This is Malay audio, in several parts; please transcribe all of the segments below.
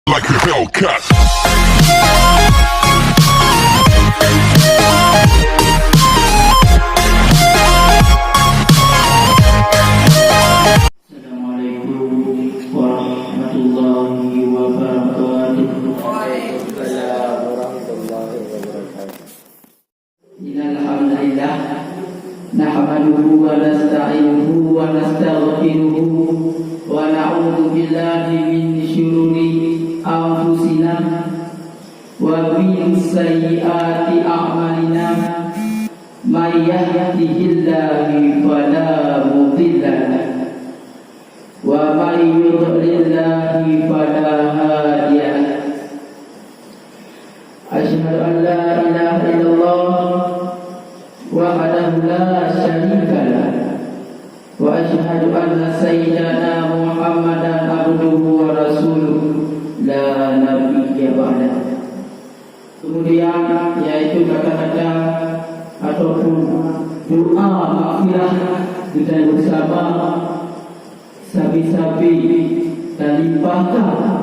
like a Hellcat. Assalamualaikum warahmatullahi wabarakatuh. Innal hamdalillah nahmaduhu wa nasta'inuhu wa nastaghfiruhu wa na'udzu billahi min syururi anfusina wa min sayyiati a'malina. May yahdihillahu fala mudilla lahu wa may yudlilhu fala hadiya lahu. Asyhadu an la ilaha illallah wahdahu la syarika lahu wa asyhadu anna sayyidana Muhammadan abduhu wa rasuluhu la nabiyya ba'dahu. Kemudian yaitu kata-kata ataupun doa maghfirah kita bersama sabi-sabi dan limpahkan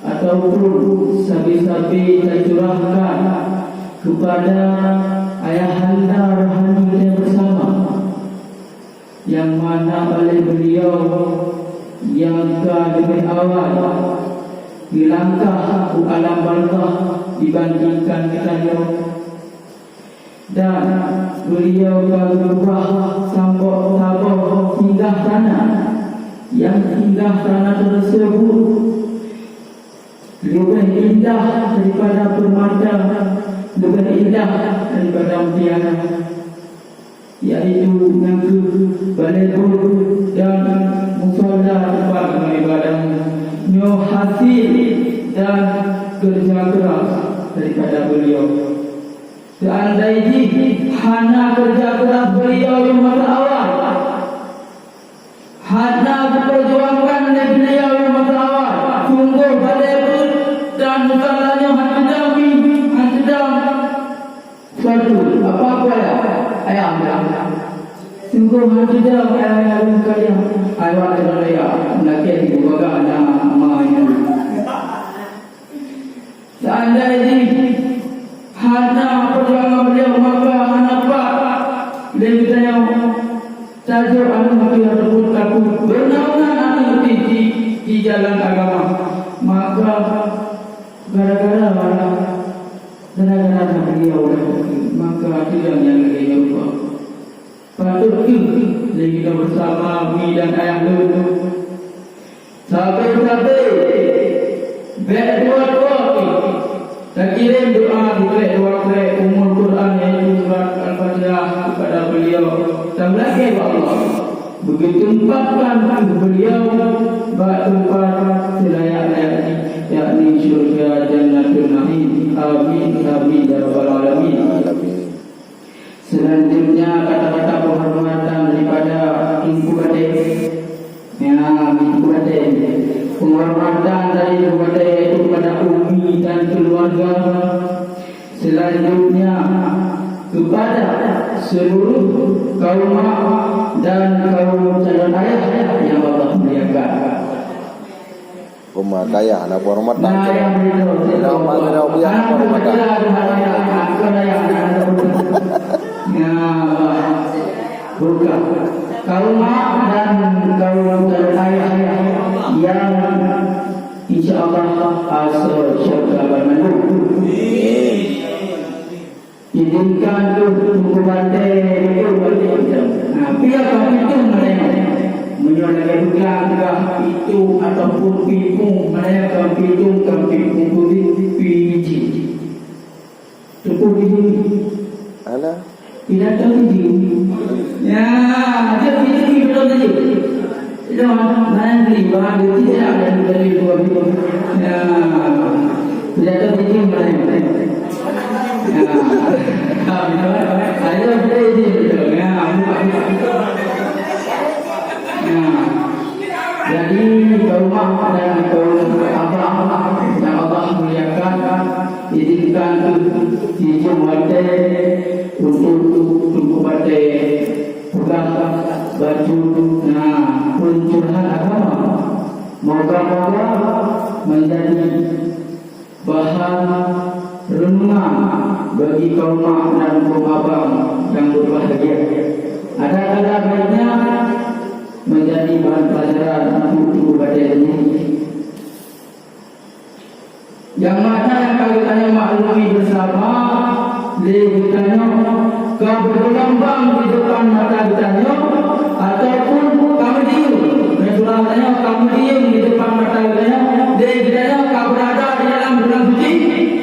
ataupun sabi-sabi tercurahkan kepada ayahanda rohani kita bersama, yang mana oleh beliau yang lebih awal di langkah alam barzah dibandingkan kita dan beliau berubah sambok tabah singgah sana, yang singgah sana tersebut lebih indah daripada permata, lebih indah daripada mutiara, yaitu negeri Balai Bulu dan musola tempat beribadah, nyo hasil dan kerja keras daripada beliau. Seandainya hana kerja keras beliau yang masa awal, hana perjuangan beliau yang masa awal, sungguh Balai Bulu dan musolanya hadam suatu apa-apa ayam sungguh hadam ayam kalian ayam raya nak di baga nama ini. Seandainya hana perjuangan beliau maka apa lebih saya tajuk anu ataupun takut bernaungan di jalan agama, maka gara-gara beliau maka tidak yang lagi lupa patut kita bersama mi dan ayah dulu sahabat-sahabat berdua-dua tak kirim doa dua umur Quran yaitu surat Al-Fatihah kepada beliau. Tak lagi Allah begitu tempatkan beliau tempat selayaknya, yakni syurga Jannatul Na'im. Amin amin ya rabbal alamin. Selanjutnya kata-kata penghormatan daripada Ibu Ade. Ibu Ade, penghormatan dari Ibu Ade itu kepada Umi dan keluarga. Selanjutnya kepada seluruh kaum dan kaum calon ayah yang Allah muliakan. Rumah kaya anak hormat nak. Bukan kaum dan kaum calon ayah yang insyaallah asal syurga bermandu. Izinkan tunggu bandai itu balik. Biar kami itu mereka menyolong juga itu ataupun pipung mereka pipung biji. Cukup biji. Ada? Tidak tahu biji. Ya, ada biji betul tadi. Itu mana beli bahan itu tidak ada dari dua biji. Ya, tidak tahu biji mana. Saya boleh betul ya. Jadi kaum dan kaum abah yang Allah muliakan, izinkan dijumate untuk kepada pegang baju pencurahan agama. Moga-moga menjadi bahan renungan bagi kaum mak dan kaum abang yang berbahagia. Ada baiknya menjadi bahan pelajaran untuk pada ini. Yang mana yang kami tanya maklumi bersama, ditanya kau berlambang di depan mata ditanya, ataupun kamu diam. Rasulullah tanya kamu diam di depan mata ditanya, dia ditanya kau berada di dalam bulan suci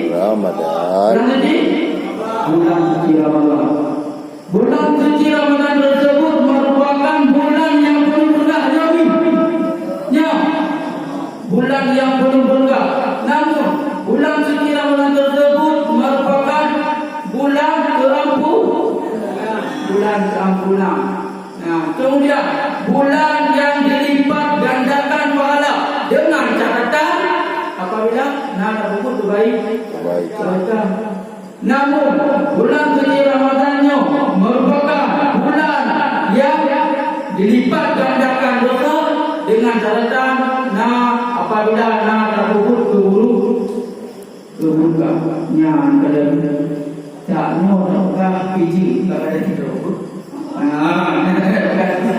Ramadan. Bulan suci Ramadan. Bulan suci Ramadan tersebut merupakan bulan yang penuh berkah, ya. Bulan yang penuh berkah. Namun bulan suci Ramadan tersebut merupakan bulan keampunan. Nah, kemudian bulan yang dilipat gandakan pahala dengan catatan apabila nak berbuat kebaikan. Namun bulan suci Ramadannya merupakan bulan yang dilipat gandakan dosa dengan catatan apabila nak berbuat keburukan. Kalau tak nak biji tak ada tidur.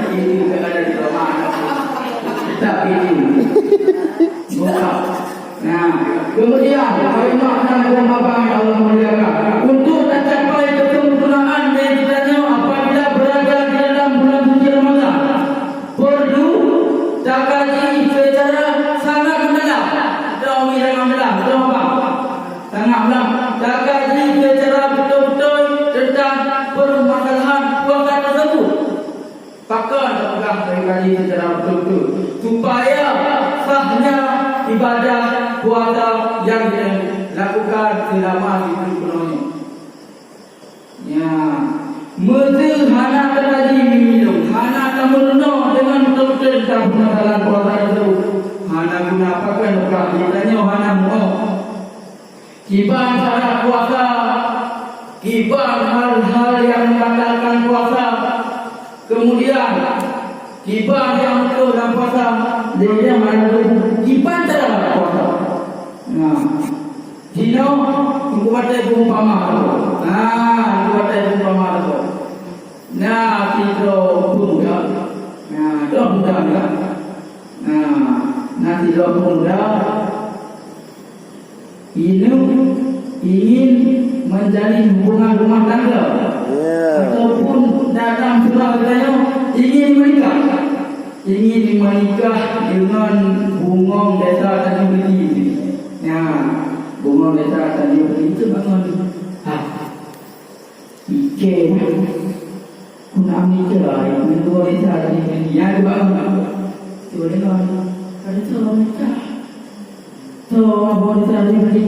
Biji tak ada tidur mana? Tak biji. Bukan. Kemudian kalimat dan pemahaman Allah muliakan untuk mencapai kesempurnaan meditanya apabila berada di dalam bulan suci Ramadan perlu terkaji secara sangat mendalam. Sangat mendalam. Terkaji secara betul-betul tentang permasalahan puasa tersebut. Pakar terpegang terkaji secara betul-betul supaya sahnya ibadah puasa yang dilakukan selama itu penuhnya. Ya, mesti hana terkaji minum, hana kamu renung dengan betul-betul tentang permasalahan puasa itu. Hana guna apakan bukan kitanya hana mau. Kibar cara puasa, kibar hal-hal yang membatalkan puasa. Kemudian kibar yang betul dalam puasa, dia mana tu kibar cara puasa. Dino ibu baca ibu umpama tu. Ibu baca ibu umpama tu. Tido muda. Doh muda kan. Tido muda ini ingin menjalin hubungan rumah tangga, ataupun datang surah katanya ingin menikah dengan bungong desa Tanjung Beli. Bungong desa Tanjung Beli itu bangun. Ike, kuna nikah, dua desa Tanjung Beli. Yang bangun, dua desa ada seorang nikah. Abang desa Tanjung Beli.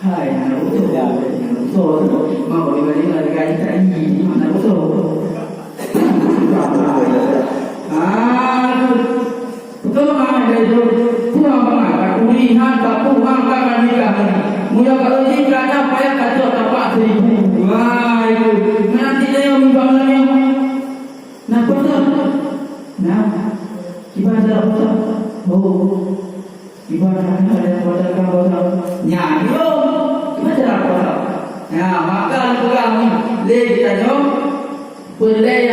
Hai, anak usul, mau balik lagi gaji tak ini, anak usul. Betul mana gaji tu? Puang bangat. Aku lihat tak puang kan nikah ni. Mula kalau ni kerana payah kacau tapak 1,000. Itu nanti dia membang lagi. Nak betul? Ibadah betul. Ibadah ada pada kau nyanyo. Ibadah apa? Maka kurang leh kita pelai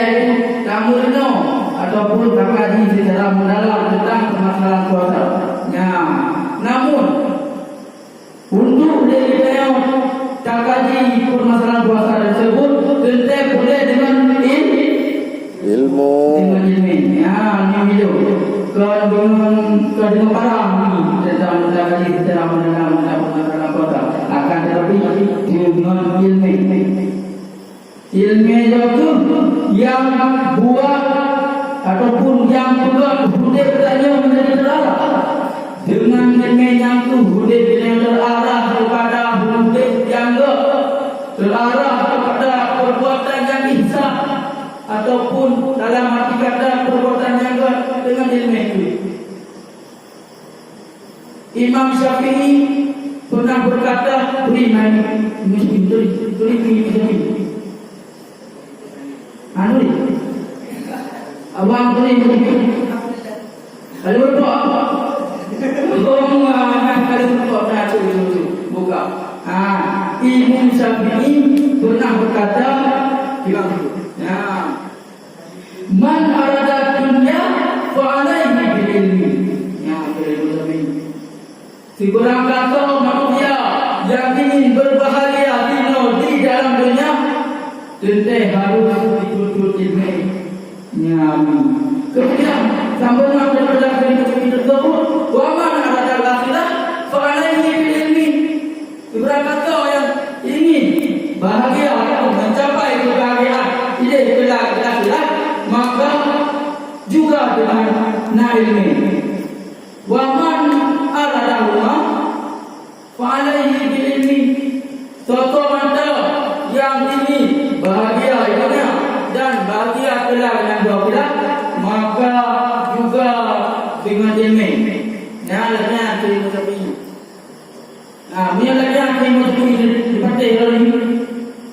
kamu reno ataupun terkaji secara mendalam tentang permasalahan puasa. Namun untuk kita terkaji permasalahan puasa tersebut tentu boleh dengan ilmu. Dengan parang tentang terkaji secara mendalam tentang permasalahan puasa. Akan tetapi dengan ilmu itu yang buat ataupun yang buat hudib tanya menjadi terarah. Dengan ilmu yang itu hudib yang terarah kepada hudib yang terarah kepada perbuatan yang ihsan ataupun dalam arti kata perbuatan yang dengan ilmu itu. Imam Syafi'i pernah berkata, beri abang beri. Kalau berdoa, semua kalau buka dah tu buka. Imam Syafi'i pernah berkata bilang man arada dunya fa alaihi bil ilmi. Seorang kata manusia yang ingin berbahagia di dalam dunia tentu harus dituntut ilmu. Kemudian sambungan daripada kalimat tersebut, wa man arada al-akhirah fa alaihi bil ilmi. Seorang kata yang ingin bahagia atau mencapai kebahagiaan di akhirat maka juga dengan ilmu. Wa man arada Allah fa alaihi bil ilmi. Seorang yang ingin bahagia dunia dan bahagia kelak dengan akhirat maka juga dengan ilmu. Nah, terima kasih. Punya lagi yang terima kasih dipakai hari ini.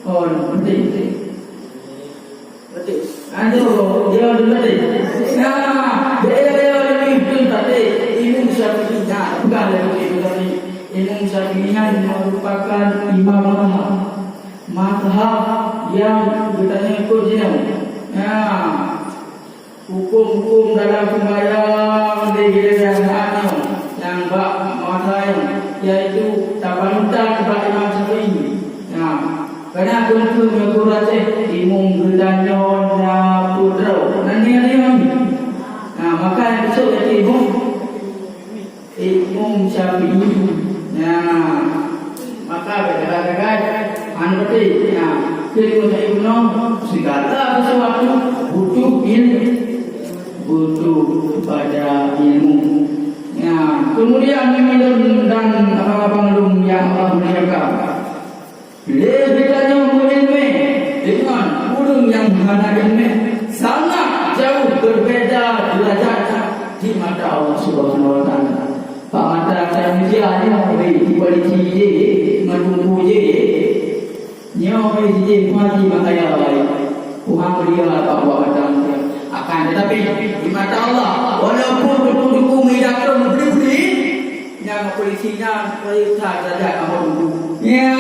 Oh, betul. Aduh, dia ada betul. Dia lebih betul tadi. Imam Syafi'i bukan lebih tadi. Imam Syafi'i merupakan imam mazhab yang bertanya ikut dia. Hukum-hukum dalam sembahyang yang mazhab yaitu tabanutan kepada Imam Syafi'i. Kerana aku mengukur aja imam gedanyon pudra. Nanti maka yang besok jadi Imam Syafi'i. Maka kadang-kadang berarti Imam Syafi'i segala sesuatu butuh ilmu, butuh pada ilmu. Kemudian minum dan apa-apa yang Allah berikan. Bedanya ilmu dengan burung yang mengenal ilmu sangat jauh berbeza derajat di mata Allah Subhanahu Wa Taala. Pak mata manusia ni boleh diberi je, menunggu je. Nyawa je mati makaya baik. Tuhan berikan apa buat kata akan tetapi di mata Allah walaupun bertuduh midakron beri-beri yang polisinya periksa derajat kamu. Ya